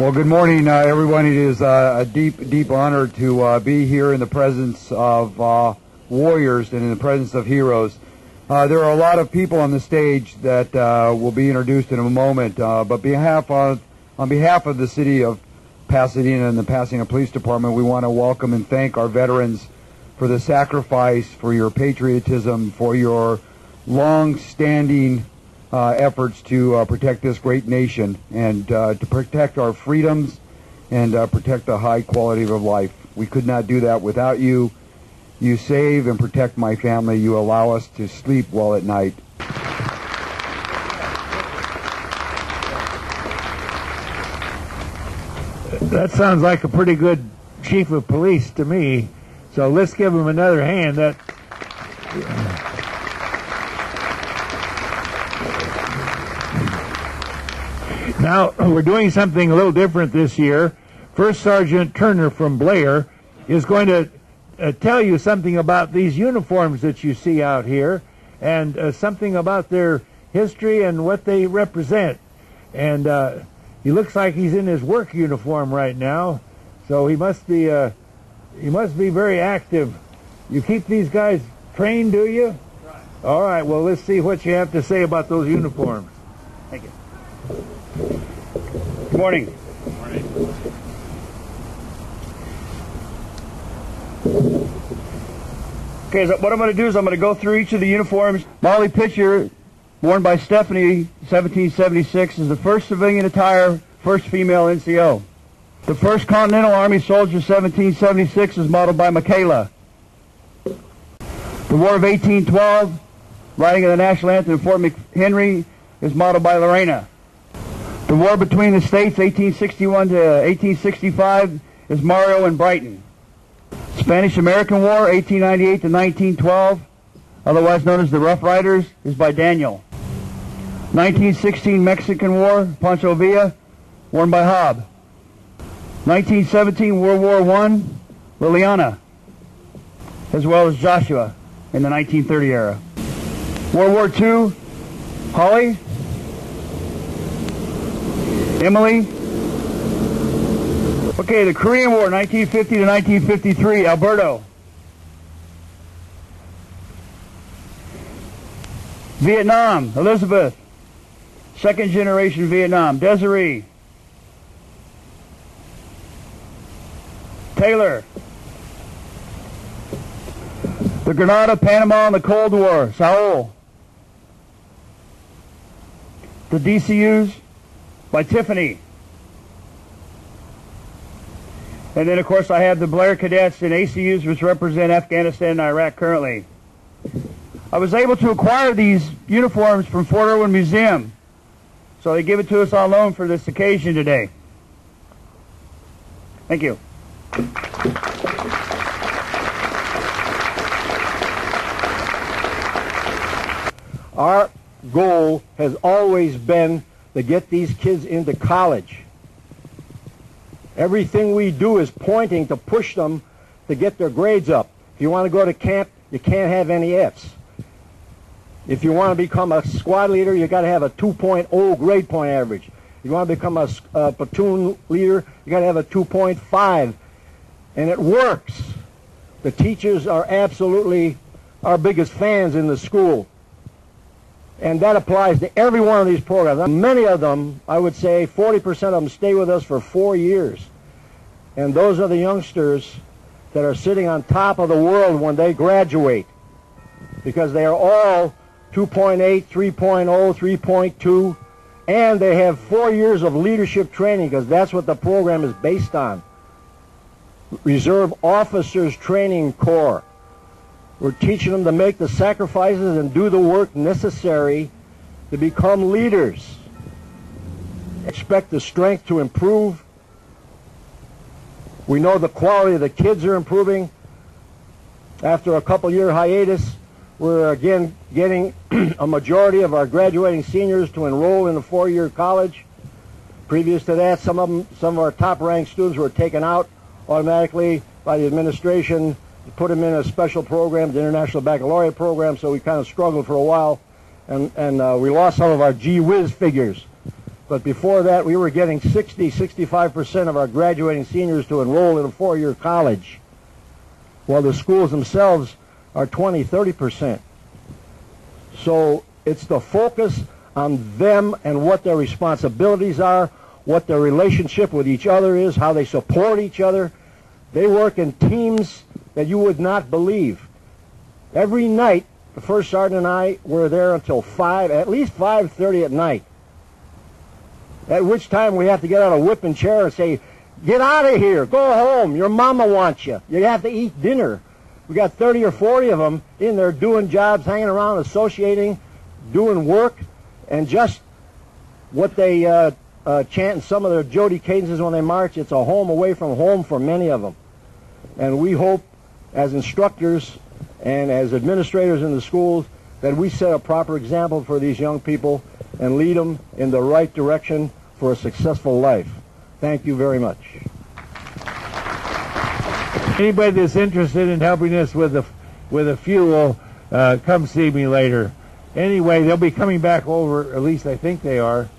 Well, good morning, everyone. It is a deep honor to be here in the presence of warriors and in the presence of heroes. There are a lot of people on the stage that will be introduced in a moment, but on behalf of the city of Pasadena and the Pasadena Police Department, we want to welcome and thank our veterans for the sacrifice, for your patriotism, for your long-standing efforts to protect this great nation and to protect our freedoms and protect the high quality of life. We could not do that without you. You save and protect my family. You allow us to sleep well at night. That sounds like a pretty good chief of police to me. So let's give him another hand. Now, we're doing something a little different this year. First Sergeant Turner from Blair is going to tell you something about these uniforms that you see out here and something about their history and what they represent. And he looks like he's in his work uniform right now, so he must be very active. You keep these guys trained, do you? Right. All right, well, let's see what you have to say about those uniforms. Thank you. Good morning. Good morning. Okay, so what I'm going to do is I'm going to go through each of the uniforms. Molly Pitcher, worn by Stephanie, 1776, is the first civilian attire, first female NCO. The first Continental Army soldier, 1776, is modeled by Michaela. The War of 1812, writing of the national anthem in Fort McHenry, is modeled by Lorena. The war between the states, 1861 to 1865, is Mario and Brighton. Spanish-American War, 1898 to 1912, otherwise known as the Rough Riders, is by Daniel. 1916 Mexican War, Pancho Villa, worn by Hobb. 1917 World War I, Liliana, as well as Joshua in the 1930 era. World War II, Holly, Emily. Okay, the Korean War, 1950 to 1953, Alberto. Vietnam, Elizabeth. Second generation Vietnam, Desiree. Taylor. The Grenada, Panama, and the Cold War, Saul. The DCUs by Tiffany. And then, of course, I have the Blair Cadets and ACUs, which represent Afghanistan and Iraq currently. I was able to acquire these uniforms from Fort Irwin Museum, so they give it to us on loan for this occasion today. Thank you. Our goal has always been to get these kids into college. Everything we do is pointing to push them to get their grades up. If you want to go to camp, you can't have any Fs. If you want to become a squad leader, you got to have a 2.0 grade point average. If you want to become a platoon leader, you got to have a 2.5. And it works. The teachers are absolutely our biggest fans in the school. And that applies to every one of these programs. Many of them, I would say 40% of them stay with us for 4 years. And those are the youngsters that are sitting on top of the world when they graduate. Because they are all 2.8, 3.0, 3.2, and they have 4 years of leadership training, because that's what the program is based on. Reserve Officers Training Corps. We're teaching them to make the sacrifices and do the work necessary to become leaders. Expect the strength to improve. We know the quality of the kids are improving. After a couple-year hiatus, we're again getting a majority of our graduating seniors to enroll in the 4-year college. Previous to that, some of our top-ranked students were taken out automatically by the administration to put them in a special program, the International Baccalaureate program, so we kind of struggled for a while, and we lost some of our gee whiz figures. But before that, we were getting 65% of our graduating seniors to enroll in a four-year college, while the schools themselves are 20-30%. So it's the focus on them and what their responsibilities are, what their relationship with each other is, how they support each other. They work in teams that you would not believe. Every night, the first sergeant and I were there until at least 5:30 at night. At which time we have to get out a whipping chair and say, "Get out of here, go home, your mama wants you. You have to eat dinner." We got 30 or 40 of them in there doing jobs, hanging around, associating, doing work, and just what they chant in some of their Jody cadences when they march, it's a home away from home for many of them. And we hope, as instructors and as administrators in the schools, that we set a proper example for these young people and lead them in the right direction for a successful life. Thank you very much. Anybody that's interested in helping us with the fuel, come see me later. Anyway, they'll be coming back over, at least I think they are,